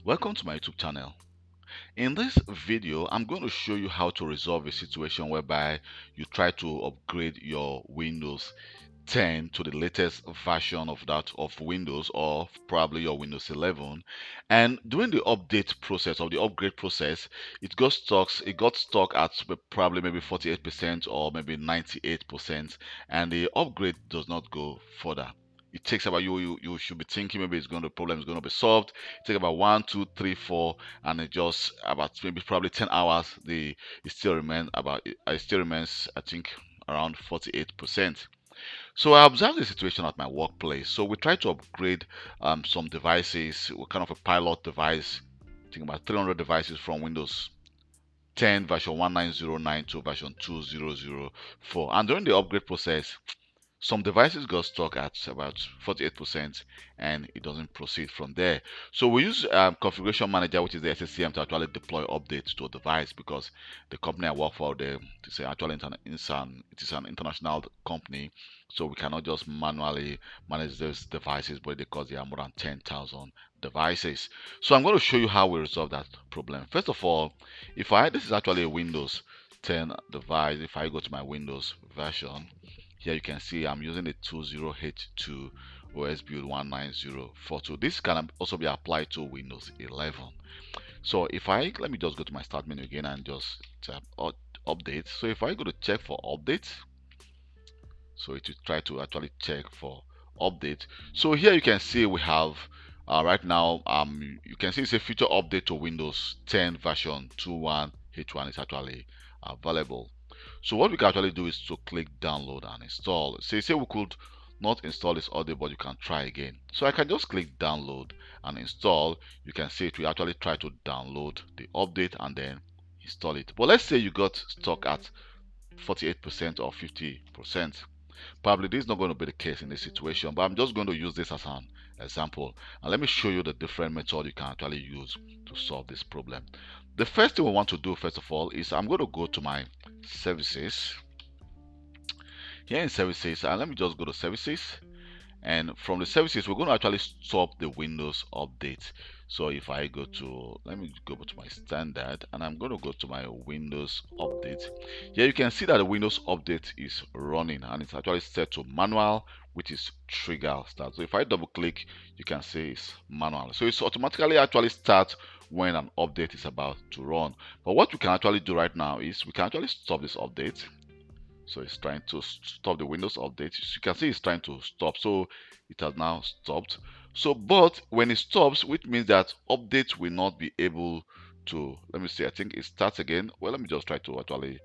Welcome to my YouTube channel. In this video, I'm going to show you how to resolve a situation whereby you try to upgrade your Windows 10 to the latest version of that of Windows, or probably your Windows 11, and during the update process of the upgrade process, it got stuck at probably maybe 48% or maybe 98%, and the upgrade does not go further. It takes about you should be thinking maybe the problem is going to be solved. It takes about 1, 2, 3, 4, and it just about maybe probably 10 hours. It still remains, I think, around 48%. So I observed the situation at my workplace. So we tried to upgrade some devices, kind of a pilot device, I think about 300 devices from Windows 10 version 1909 to version 2004. And during the upgrade process, some devices got stuck at about 48% and it doesn't proceed from there. So we use configuration manager, which is the SSCM, to actually deploy updates to a device, because the company I work for, it is an international company, so we cannot just manually manage those devices, but because there are more than 10,000 devices. So I'm going to show you how we resolve that problem. First of all, this is actually a Windows 10 device. If I go to my Windows version, here you can see I'm using the 20H2 OS build 19042. This can also be applied to Windows 11. So let me just go to my start menu again and just tap update. So if I go to check for update, so it will try to actually check for update. So here you can see we have right now, you can see it's a feature update to Windows 10 version 21H1 is actually available. So what we can actually do is to click download and install. Say we could not install this audio, but you can try again. So I can just click download and install. You can see it will actually try to download the update and then install it. But let's say you got stuck at 48% or 50%. Probably this is not going to be the case in this situation, but I'm just going to use this as an example. And let me show you the different method you can actually use to solve this problem. The first thing we want to do, first of all, is I'm going to go to my services. Here in services, and let me just go to services. And from the services, we're going to actually stop the Windows update. So if I go to, let me go to my standard, and I'm going to go to my Windows update. Here you can see that the Windows update is running, and it's actually set to manual, which is trigger start. So if I double click, you can see it's manual. So it's automatically actually start when an update is about to run. But what we can actually do right now is we can actually stop this update. So it's trying to stop the Windows update. You can see it's trying to stop. So it has now stopped. So, but when it stops, which means that update will not be able to, let me see, I think it starts again. Well, let me just try to actually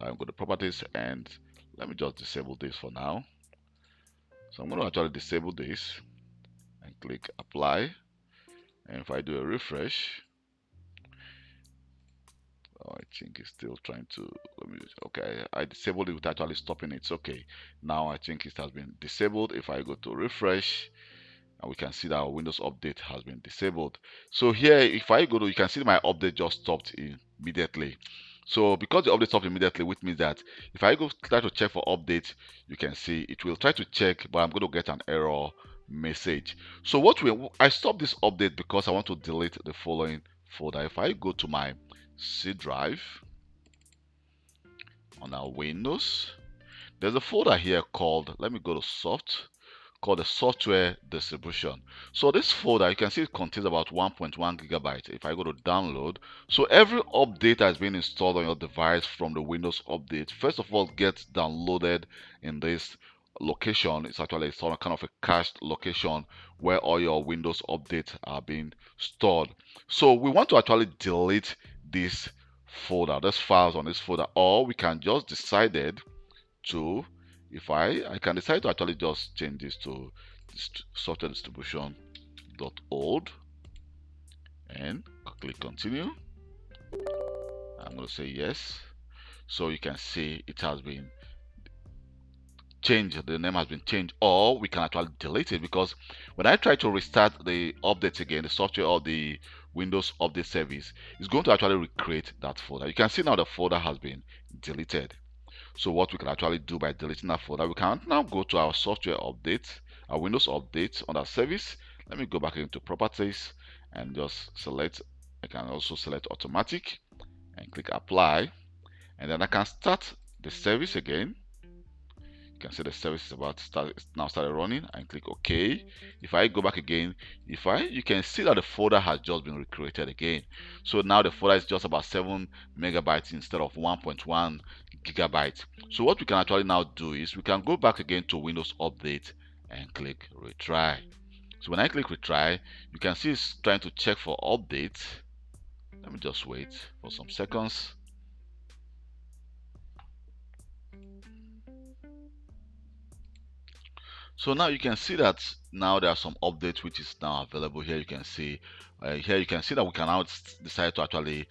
go to properties and let me just disable this for now. So I'm going to actually disable this and click apply. And if I do a refresh, I think it's still trying to, okay, I disabled it without actually stopping it. It's okay. Now I think it has been disabled. If I go to refresh, and we can see that our Windows update has been disabled. So here, if I go to, you can see my update just stopped immediately. So because the update stopped immediately, which means that if I go try to check for update, you can see it will try to check, but I'm going to get an error message. So I stopped this update because I want to delete the following folder. If I go to my C drive on our Windows, there's a folder here called, let me go to called the software distribution. So this folder, you can see it contains about 1.1 gigabytes. If I go to download, so every update has been installed on your device from the Windows update, first of all, gets downloaded in this location. It's actually some kind of a cached location where all your Windows updates are being stored. So we want to actually delete this folder, these files on this folder, or we can just decide to, if I can decide to actually just change this to software distribution .old and click continue. I'm going to say yes. So you can see it has been changed, the name has been changed, or we can actually delete it, because when I try to restart the update again, the software or the Windows update service is going to actually recreate that folder. You can see now the folder has been deleted. So what we can actually do by deleting that folder, we can now go to our software update, our Windows update under service. Let me go back into properties and just select. I can also select automatic and click apply, and then I can start the service again. You can see the service is about to start, it's now started running, and click OK. If I go back again, you can see that the folder has just been recreated again. So now the folder is just about 7 megabytes instead of 1.1 gigabytes. So what we can actually now do is we can go back again to Windows Update and click retry. So when I click retry, you can see it's trying to check for updates. Let me just wait for some seconds. So now you can see that now there are some updates which is now available here. You can see here you can see that we can now decide to actually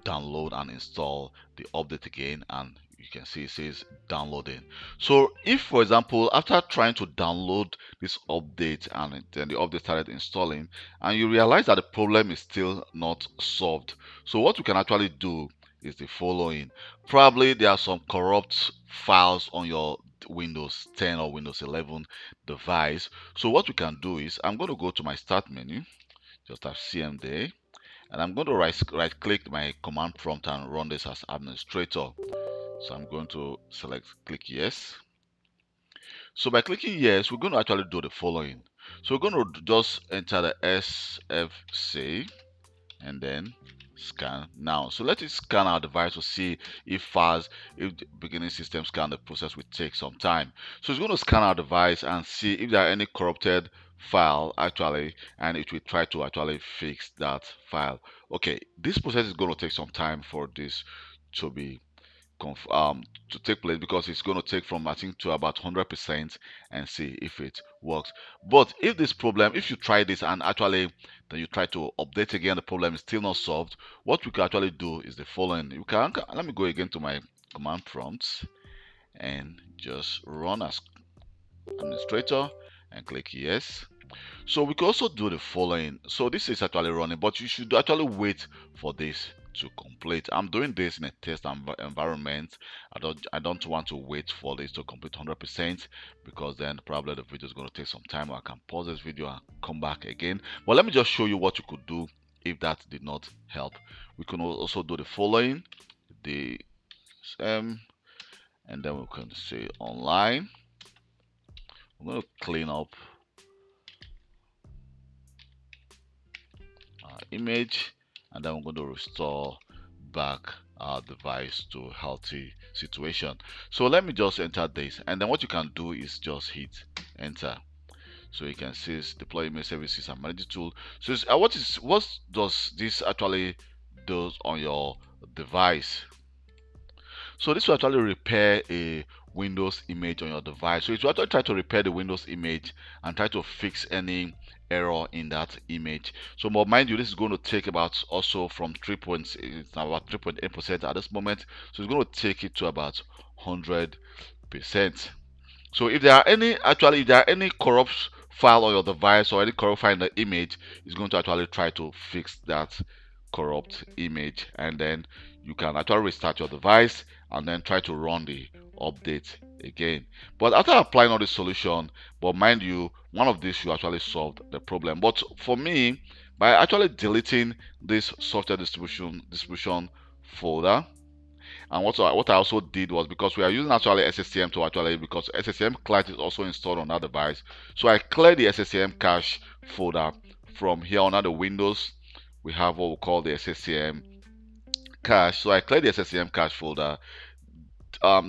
download and install the update again, and you can see it says downloading. So if, for example, after trying to download this update and then the update started installing and you realize that the problem is still not solved, so what we can actually do is the following. Probably there are some corrupt files on your Windows 10 or Windows 11 device. So what we can do is I'm going to go to my start menu, just have CMD, and I'm going to right click my command prompt and run this as administrator. So I'm going to click yes. So by clicking yes, we're going to actually do the following. So we're going to just enter the SFC and then scan now. So let it scan our device to see if if the beginning system scan, the process will take some time. So it's going to scan our device and see if there are any corrupted file actually, and it will try to actually fix that file. Okay, this process is going to take some time for this to be to take place, because it's going to take from, I think, to about 100% and see if it works. But if this problem, if you try this and actually then you try to update again, the problem is still not solved, what we can actually do is the following. You can Let me go again to my command prompts and just run as administrator and click yes. So we can also do the following. So this is actually running, but you should actually wait for this to complete. I'm doing this in a test environment. I don't want to wait for this to complete 100%, because then probably the video is going to take some time. I can pause this video and come back again. But let me just show you what you could do if that did not help. We can also do the following, the and then we can say online. I'm going to clean up image, and then we're going to restore back our device to healthy situation. So let me just enter this, and then what you can do is just hit enter. So you can see it's deploy image services and manage tool. So what does this actually do on your device? So this will actually repair a Windows image on your device. So it will actually try to repair the Windows image and try to fix any error in that image. So, but mind you, this is going to take about also from 3 points, it's now about 3.8% at this moment. So it's going to take it to about 100%. So if there are any corrupt file on your device or any corrupt file in the image, it's going to actually try to fix that corrupt image, and then you can actually restart your device and then try to run the update again. But after applying all the solution, but mind you, one of these should actually solve the problem. But for me, by actually deleting this software distribution folder, and what I also did was, because we are using actually SSCM to actually, because SSCM client is also installed on that device, so I cleared the SSCM cache folder from here under the Windows. We have what we call the SSCM cache. So I cleared the SSCM cache folder,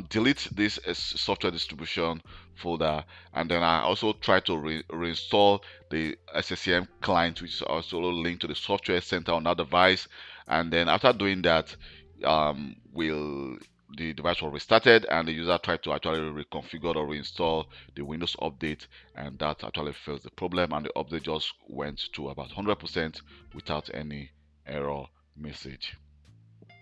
delete this software distribution folder, and then I also try to reinstall the SSCM client, which is also linked to the software center on that device. And then after doing that, the device will restarted, and the user tried to actually reconfigure or reinstall the Windows update, and that actually fixed the problem, and the update just went to about 100% without any error message.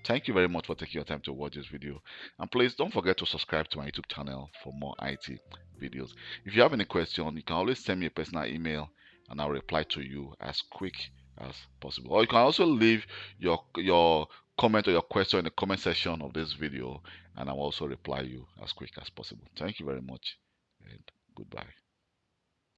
Thank you very much for taking your time to watch this video, and please don't forget to subscribe to my YouTube channel for more IT videos. If you have any question, you can always send me a personal email and I'll reply to you as quick as possible. Or you can also leave your comment or your question in the comment section of this video, and I'll also reply you as quick as possible. Thank you very much, and goodbye.